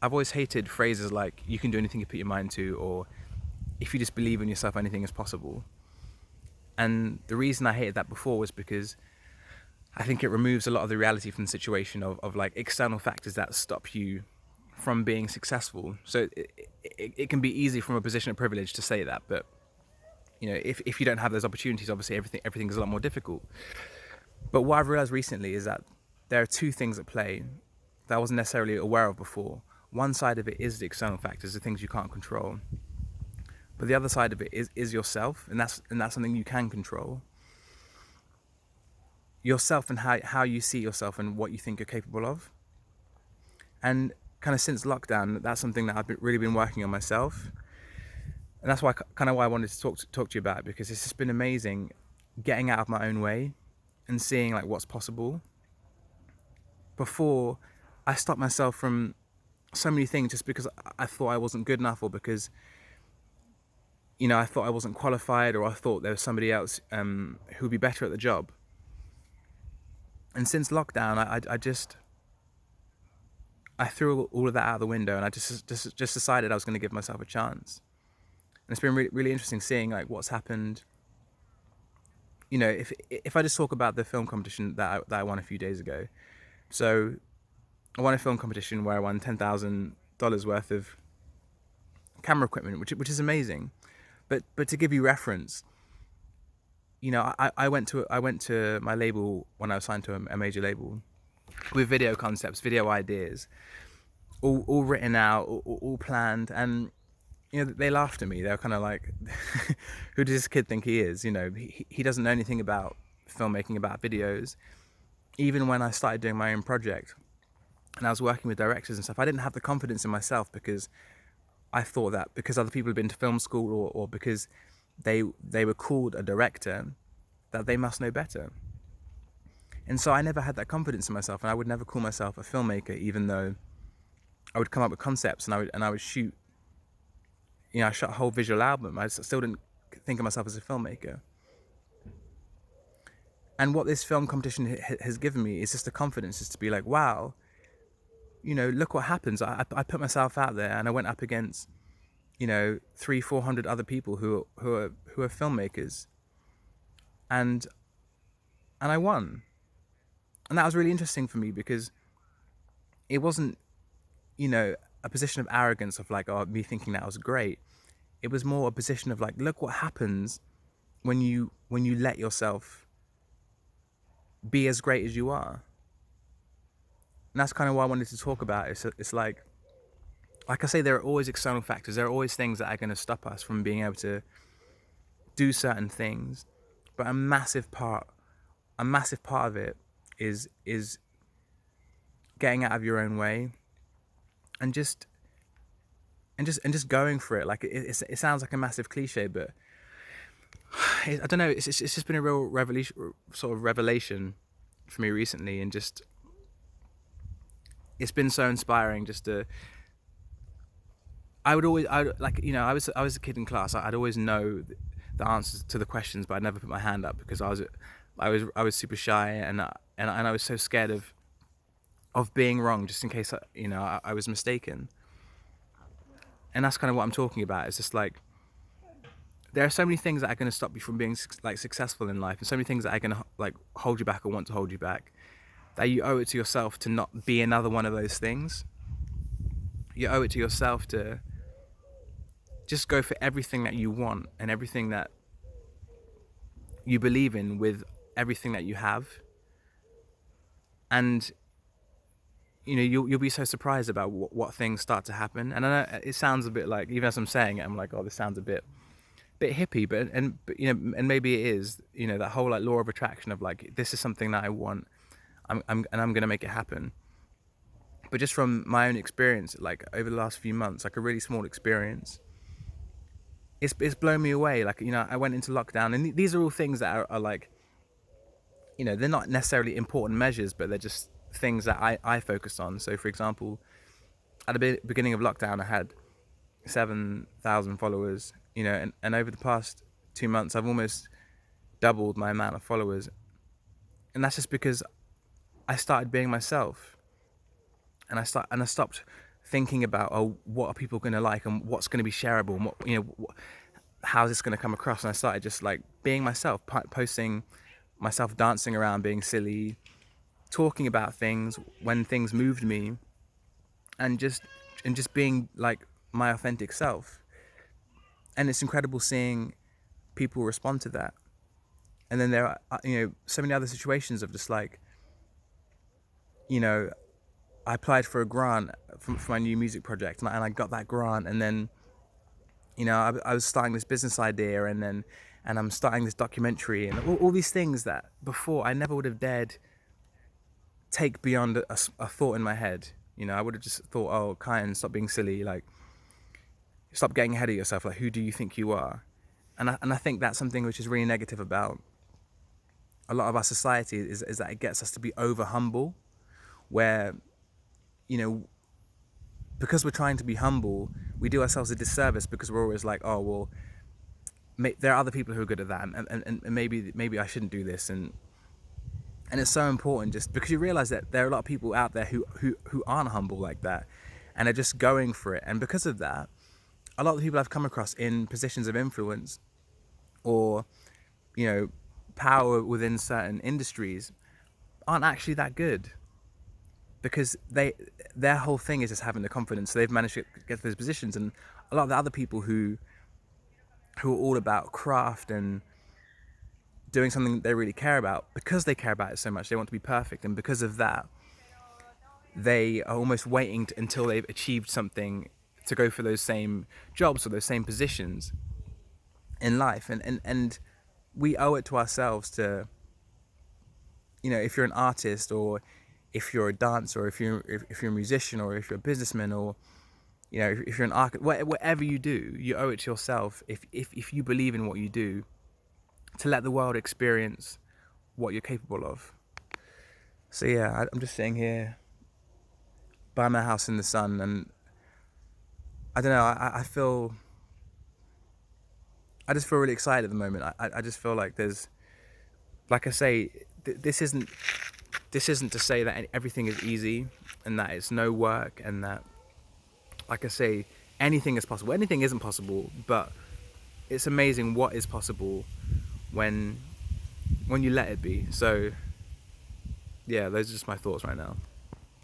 I've always hated phrases like "you can do anything you put your mind to," or "if you just believe in yourself, anything is possible." And the reason I hated that before was because I think it removes a lot of the reality from the situation of like external factors that stop you from being successful. So it can be easy from a position of privilege to say that, but if you don't have those opportunities, obviously everything is a lot more difficult. But what I've realized recently is that there are two things at play that I wasn't necessarily aware of before. One side of it is the external factors, the things you can't control, but the other side of it is yourself, and that's something you can control. Yourself and how you see yourself and what you think you're capable of. And kind of since lockdown, that's something that really been working on myself, and that's why I wanted to talk to you about it, because it's just been amazing getting out of my own way and seeing like what's possible. Before, I stopped myself from so many things just because I thought I wasn't good enough, or because I thought I wasn't qualified, or I thought there was somebody else who would be better at the job. And since lockdown, I threw all of that out the window, and I just decided I was going to give myself a chance. And it's been really, really interesting seeing like what's happened. If I just talk about the film competition that I won a few days ago. So I won a film competition where I won $10,000 worth of camera equipment, which is amazing. But to give you reference, I went to my label when I was signed to a major label with video concepts, video ideas, all written out, all planned, and they laughed at me. They were kind of like, "Who does this kid think he is?" He doesn't know anything about filmmaking, about videos. Even when I started doing my own project and I was working with directors and stuff, I didn't have the confidence in myself, because I thought that because other people had been to film school, or because they were called a director, that they must know better. And so I never had that confidence in myself, and I would never call myself a filmmaker, even though I would come up with concepts and I would shoot. I shot a whole visual album. I still didn't think of myself as a filmmaker. And what this film competition has given me is just the confidence, just to be like, wow, look what happens. I put myself out there, and I went up against 300-400 other people who are filmmakers, and I won. And that was really interesting for me, because it wasn't a position of arrogance of like, oh, me thinking that was great. It was more a position of like, look what happens when you let yourself be as great as you are. And that's kind of why I wanted to talk about it. It's like I say, there are always external factors. There are always things that are going to stop us from being able to do certain things. But a massive part of it is getting out of your own way and just going for it. Like it sounds like a massive cliche, but I don't know. It's just been a real revelation for me recently, and just it's been so inspiring. I was a kid in class. I'd always know the answers to the questions, but I'd never put my hand up because I was super shy, and I was so scared of being wrong, just in case I was mistaken. And that's kind of what I'm talking about. It's just like, there are so many things that are going to stop you from being like successful in life, and so many things that are going to like hold you back or want to hold you back, that you owe it to yourself to not be another one of those things. You owe it to yourself to just go for everything that you want and everything that you believe in with everything that you have. And you'll be so surprised about what things start to happen. And I know it sounds a bit like, even as I'm saying it, I'm like, oh, this sounds a bit hippie, but and maybe it is, that whole like law of attraction of like, this is something that I want, I'm gonna make it happen. But just from my own experience, like over the last few months, like a really small experience, it's blown me away. Like, I went into lockdown, and these are all things that are like, they're not necessarily important measures, but they're just things that I focus on. So for example, at the beginning of lockdown, I had 7,000 followers, and over the past 2 months, I've almost doubled my amount of followers. And that's just because I started being myself, and I stopped thinking about, oh, what are people going to like and what's going to be shareable and what, how's this going to come across. And I started just like being myself, posting myself dancing around, being silly, talking about things when things moved me, and just being like my authentic self. And it's incredible seeing people respond to that. And then there are so many other situations of just like, you know I applied for a grant for my new music project, and I got that grant. And then I was starting this business idea, and I'm starting this documentary, and all these things that before I never would have dared take beyond a thought in my head. I would have just thought, oh, Kyan, stop being silly, like stop getting ahead of yourself, like who do you think you are? And I think that's something which is really negative about a lot of our society, is that it gets us to be over humble, where you know because we're trying to be humble, we do ourselves a disservice, because we're always like, oh well, there are other people who are good at that, and maybe I shouldn't do this. And it's so important, just because you realize that there are a lot of people out there who aren't humble like that, and are just going for it. And because of that, a lot of the people I've come across in positions of influence, or power within certain industries, aren't actually that good, because their whole thing is just having the confidence. So they've managed to get to those positions. And a lot of the other people who are all about craft and doing something they really care about, because they care about it so much, they want to be perfect, and because of that, they are almost waiting until they've achieved something to go for those same jobs or those same positions in life. And we owe it to ourselves to, if you're an artist, or if you're a dancer, or if you're a musician, or if you're a businessman, or if you're an architect, whatever you do, you owe it to yourself, if you believe in what you do, to let the world experience what you're capable of. So yeah, I'm just sitting here by my house in the sun, and I don't know, I just feel really excited at the moment. I just feel like there's, like I say, this isn't to say that everything is easy, and that it's no work, and that, like I say, anything is possible. Anything isn't possible, but it's amazing what is possible when you let it be. So yeah, those are just my thoughts right now.